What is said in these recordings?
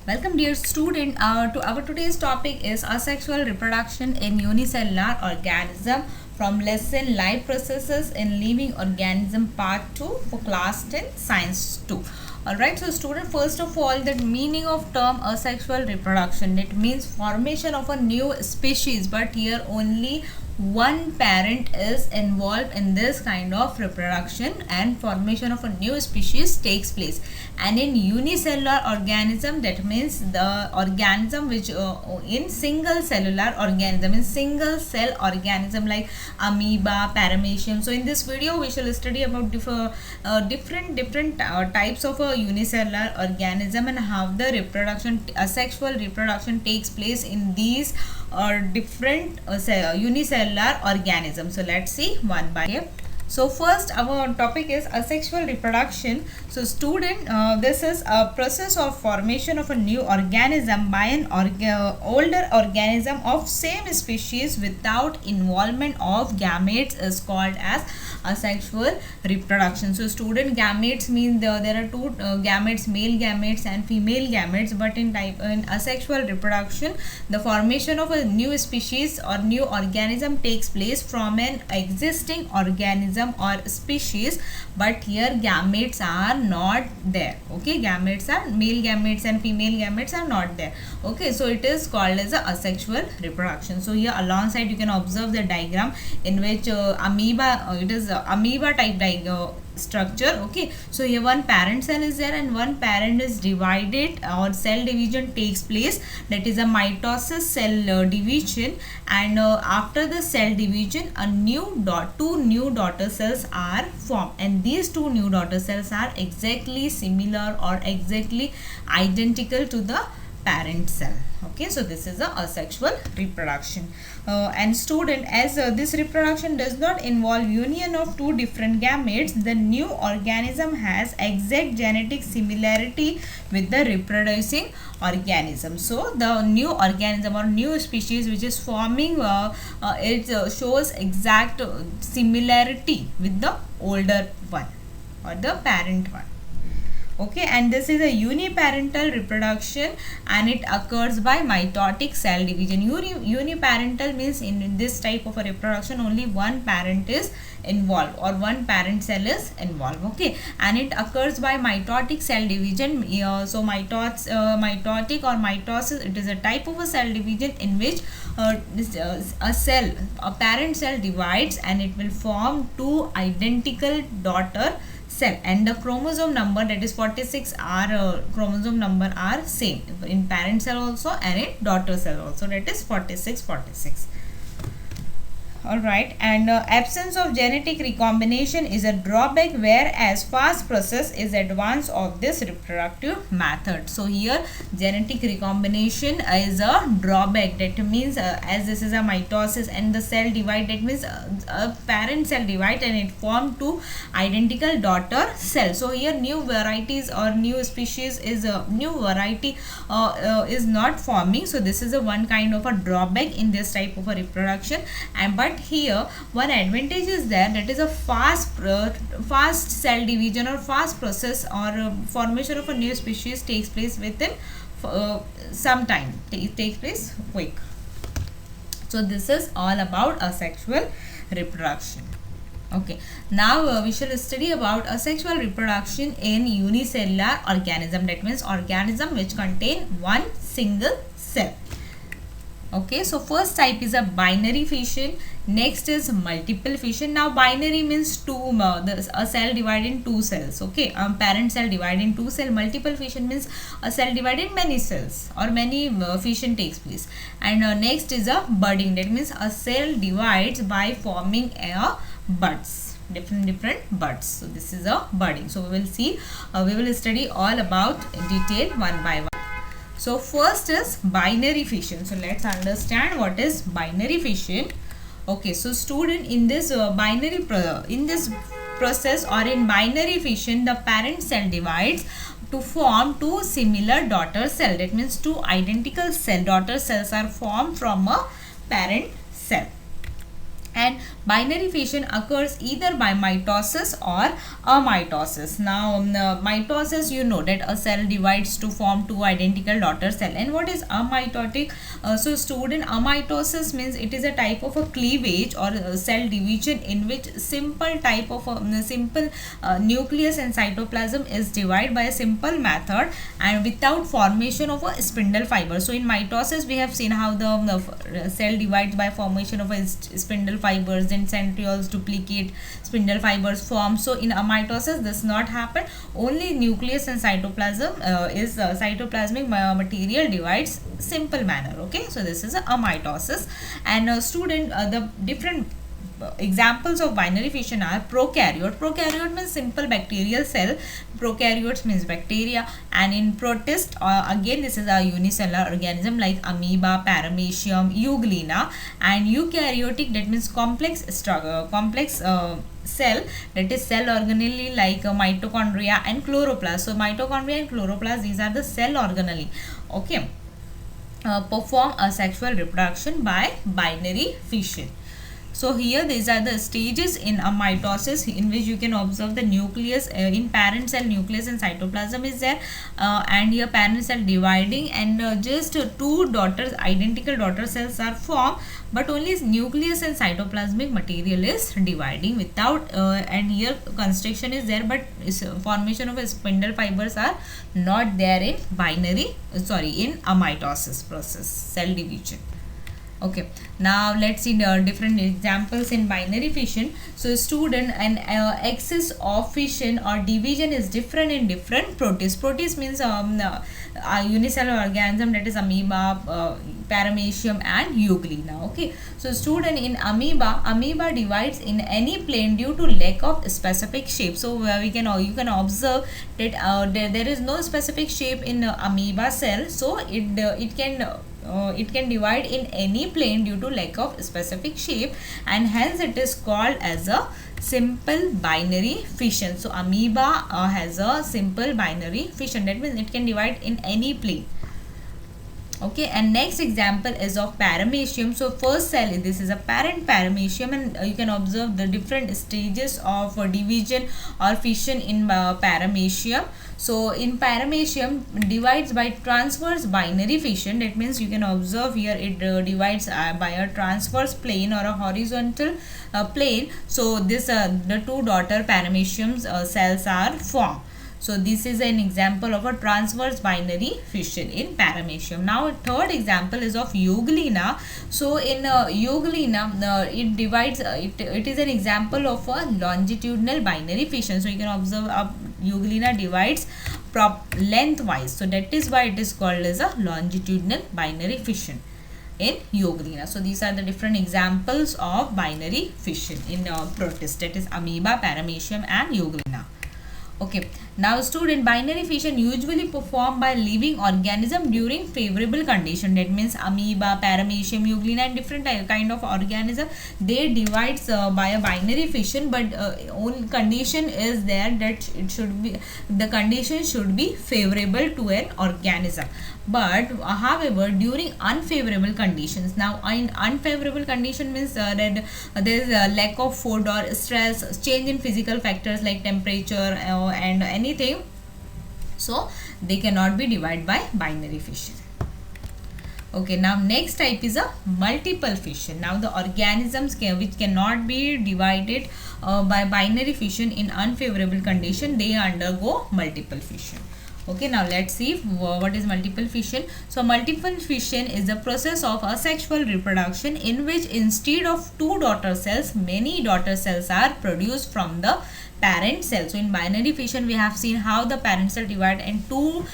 Welcome dear student. To our today's topic is asexual reproduction in unicellular organism from lesson Live Processes in Living Organism Part 2 for class 10 Science 2. Alright, so student, first of all, the meaning of term asexual reproduction. It means formation of a new species, but here only one parent is involved in this kind of reproduction and formation of a new species takes place. And in unicellular organism, that means the organism which in single cellular organism, in single cell organism like amoeba, paramecium. So in this video we shall study about different types of a unicellular organism and how the reproduction, asexual reproduction takes place in these different unicellular organisms. So let's see one by one. So first our topic is asexual reproduction. So student, this is a process of formation of a new organism by an older organism of same species without involvement of gametes is called as asexual reproduction. So student, gametes means there are two gametes, male gametes and female gametes, but in asexual reproduction the formation of a new species or new organism takes place from an existing organism or species, but here gametes are not there. Okay, gametes are male gametes and female gametes are not there. Okay, so it is called as a asexual reproduction. So here alongside you can observe the diagram in which amoeba, it is amoeba type structure. Okay, so here one parent cell is there and one parent is divided or cell division takes place, that is a mitosis cell division, and after the cell division two new daughter cells are formed, and these two new daughter cells are exactly similar or exactly identical to the parent cell. Okay, so this is a asexual reproduction. And student, as this reproduction does not involve union of two different gametes, the new organism has exact genetic similarity with the reproducing organism. So the new organism or new species which is forming, it shows exact similarity with the older one or the parent one. Okay, and this is a uniparental reproduction and it occurs by mitotic cell division. Uniparental means in this type of a reproduction only one parent is involved or one parent cell is involved. Okay, and it occurs by mitotic cell division. So mitotic or mitosis, it is a type of a cell division in which a parent cell divides and it will form two identical daughter cell, and the chromosome number, that is 46 are chromosome number are same in parent cell also and in daughter cell also, that is 46. Alright, and absence of genetic recombination is a drawback, whereas fast process is advance of this reproductive method. So here genetic recombination is a drawback, that means as this is a mitosis and the cell divide, that means a parent cell divide and it form two identical daughter cells. So here new varieties or new species is a new variety is not forming. So this is a one kind of a drawback in this type of a reproduction. And but here one advantage is there, that is a fast cell division or fast process or formation of a new species takes place within some time. It takes place quick. So this is all about asexual reproduction. Okay, now we shall study about asexual reproduction in unicellular organism, that means organism which contain one single cell. Okay, so first type is a binary fission, next is multiple fission. Now binary means a cell divided in two cells. Okay, parent cell divided in two cells. Multiple fission means a cell divided in many cells or many fission takes place. And next is a budding, that means a cell divides by forming a buds, different buds. So this is a budding. So we will see, we will study all about detail one by one. So first is binary fission. So let's understand what is binary fission. Okay, so student, in this process or in binary fission, the parent cell divides to form two similar daughter cell. That means two identical daughter cells are formed from a parent cell. And Binary fission occurs either by mitosis or amitosis. Now mitosis, you know that a cell divides to form two identical daughter cell. And what is amitotic? So student, amitosis means it is a type of a cleavage or cell division in which simple type of simple nucleus and cytoplasm is divided by a simple method and without formation of a spindle fiber. So in mitosis we have seen how the cell divides by formation of a spindle fibers, then centrioles duplicate, spindle fibers form. So in amitosis this not happen, only nucleus and cytoplasm is cytoplasmic material divides simple manner. Okay, so this is a mitosis. And student, the different examples of binary fission are prokaryote. Prokaryote means simple bacterial cell. Prokaryotes means bacteria. And in protist, again this is a unicellular organism like amoeba, paramecium, euglena. And eukaryotic, that means complex cell, that is cell organelle like mitochondria and chloroplast. So mitochondria and chloroplast, these are the cell organelle. Okay, perform asexual reproduction by binary fission. So here these are the stages in a mitosis in which you can observe the nucleus in parent cell, nucleus and cytoplasm is there, and here parent cell dividing, and just two identical daughter cells are formed, but only nucleus and cytoplasmic material is dividing without and here constriction is there, but formation of spindle fibers are not there in in a mitosis process, cell division. Okay, now let's see the different examples in binary fission. So student, an axis of fission or division is different in different protists. Protists means a unicellular organism, that is amoeba, paramecium and euglena. Okay, so student, in amoeba divides in any plane due to lack of specific shape. So you can observe that there is no specific shape in amoeba cell, so it can divide in any plane due to lack of specific shape, and hence it is called as a simple binary fission. So amoeba has a simple binary fission, that means it can divide in any plane. Okay, and next example is of paramecium. So first cell, this is a parent paramecium, and you can observe the different stages of division or fission in paramecium. So in paramecium divides by transverse binary fission, that means you can observe here it divides by a transverse plane or a horizontal plane. So this the two daughter paramecium cells are formed. So this is an example of a transverse binary fission in paramecium. Now third example is of euglena. So in euglena it divides, it is an example of a longitudinal binary fission. So you can observe euglena divides lengthwise, so that is why it is called as a longitudinal binary fission in euglena. So these are the different examples of binary fission in protist, that is amoeba, paramecium and euglena. Okay, now student, binary fission usually performed by living organism during favorable condition. That means amoeba, paramecium, euglena and different kind of organism, they divides by a binary fission, but only condition is there that it should be, the condition should be favorable to an organism. But however, during unfavorable conditions, now in unfavorable condition means that there is a lack of food or stress, change in physical factors like temperature and anything, so they cannot be divided by binary fission. Okay, now next type is a multiple fission. Now the organisms which cannot be divided by binary fission in unfavorable condition, they undergo multiple fission. Okay, now let's see what is multiple fission. So multiple fission is the process of asexual reproduction in which instead of two daughter cells, many daughter cells are produced from the parent cell. So in binary fission we have seen how the parent cell divide and two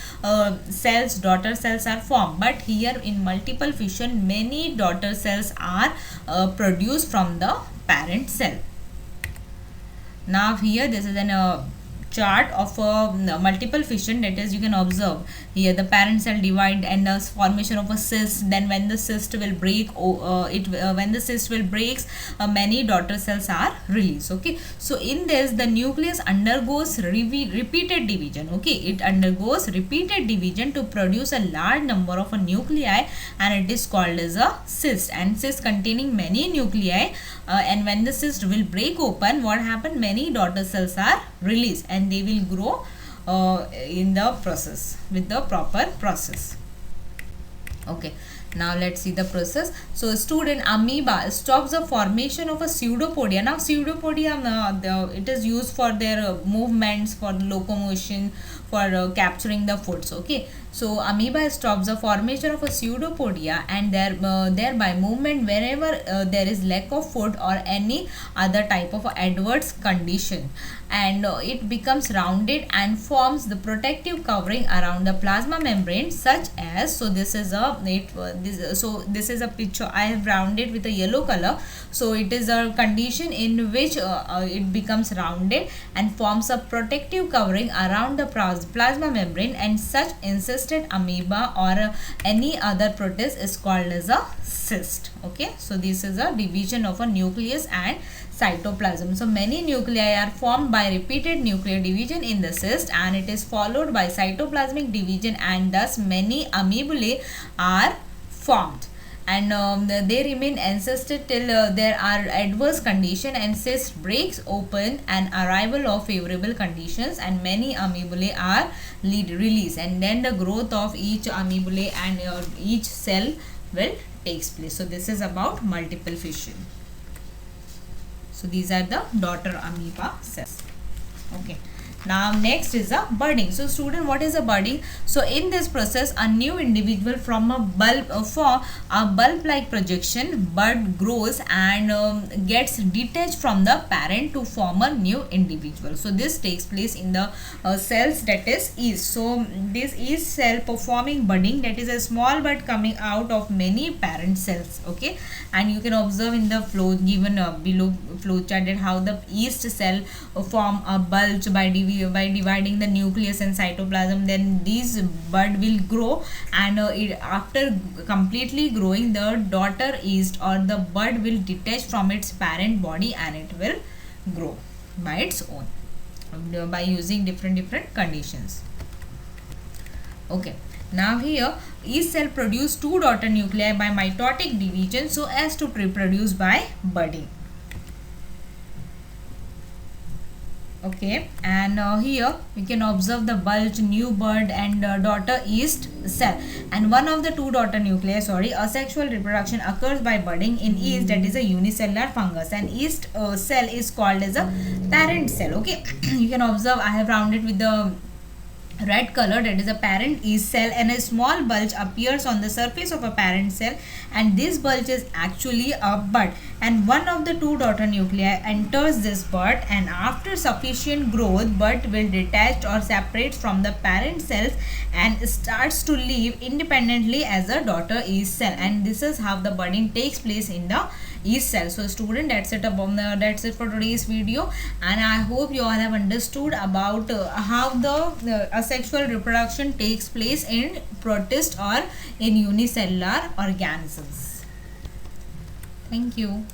cells, daughter cells are formed, but here in multiple fission many daughter cells are produced from the parent cell. Now here this is an chart of multiple fission. That is, you can observe here the parent cell divide and the formation of a cyst. Then when the cyst will break, when the cyst will breaks, many daughter cells are released. Okay, so in this the nucleus undergoes repeated division. Okay, it undergoes repeated division to produce a large number of a nuclei, and it is called as a cyst. And cyst containing many nuclei, and when the cyst will break open, what happen, many daughter cells are released and they will grow in the process with the proper process. Okay, now let's see the process. So student, amoeba stops the formation of a pseudopodia. Now pseudopodia, it is used for their movements, for locomotion, for capturing the foods. Okay, so amoeba stops the formation of a pseudopodia and thereby movement wherever there is lack of food or any other type of adverse condition, and it becomes rounded and forms the protective covering around the plasma membrane, such as, so this is a this is a picture I have rounded with a yellow color. So it is a condition in which it becomes rounded and forms a protective covering around the plasma membrane, and such encysted amoeba or any other protist is called as a cyst. Okay, so this is a division of a nucleus and cytoplasm. So many nuclei are formed by repeated nuclear division in the cyst, and it is followed by cytoplasmic division, and thus many amoebulae are formed, and they remain encysted till there are adverse condition and cyst breaks open and arrival of favorable conditions, and many amoebulae are released, and then the growth of each amoebulae and each cell will takes place. So this is about multiple fission. So these are the daughter amoeba cells. Okay, now next is a budding. So student, what is a budding? So in this process, a new individual from a bulb for a bulb like projection bud grows and gets detached from the parent to form a new individual. So this takes place in the cells, that is yeast. So this yeast cell performing budding, that is a small bud coming out of many parent cells. Okay, and you can observe in the flow given below flow chart that how the yeast cell form a bulge by dividing the nucleus and cytoplasm. Then these bud will grow, and after completely growing, the daughter yeast or the bud will detach from its parent body, and it will grow by its own by using different conditions. Okay, now here yeast cell produce two daughter nuclei by mitotic division so as to reproduce by budding. Okay, and here we can observe the bulge, new bud, and daughter yeast cell, and one of the two daughter nuclei, asexual reproduction occurs by budding in yeast, that is a unicellular fungus, and yeast cell is called as a parent cell. Okay, you can observe I have rounded with the red color, that is a parent yeast cell, and a small bulge appears on the surface of a parent cell, and this bulge is actually a bud, and one of the two daughter nuclei enters this bud, and after sufficient growth, bud will detach or separate from the parent cells and starts to live independently as a daughter yeast cell, and this is how the budding takes place in the yeast cell. So student, that's it for today's video, and I hope you all have understood about how the asexual reproduction takes place in protist or in unicellular organisms. Thank you.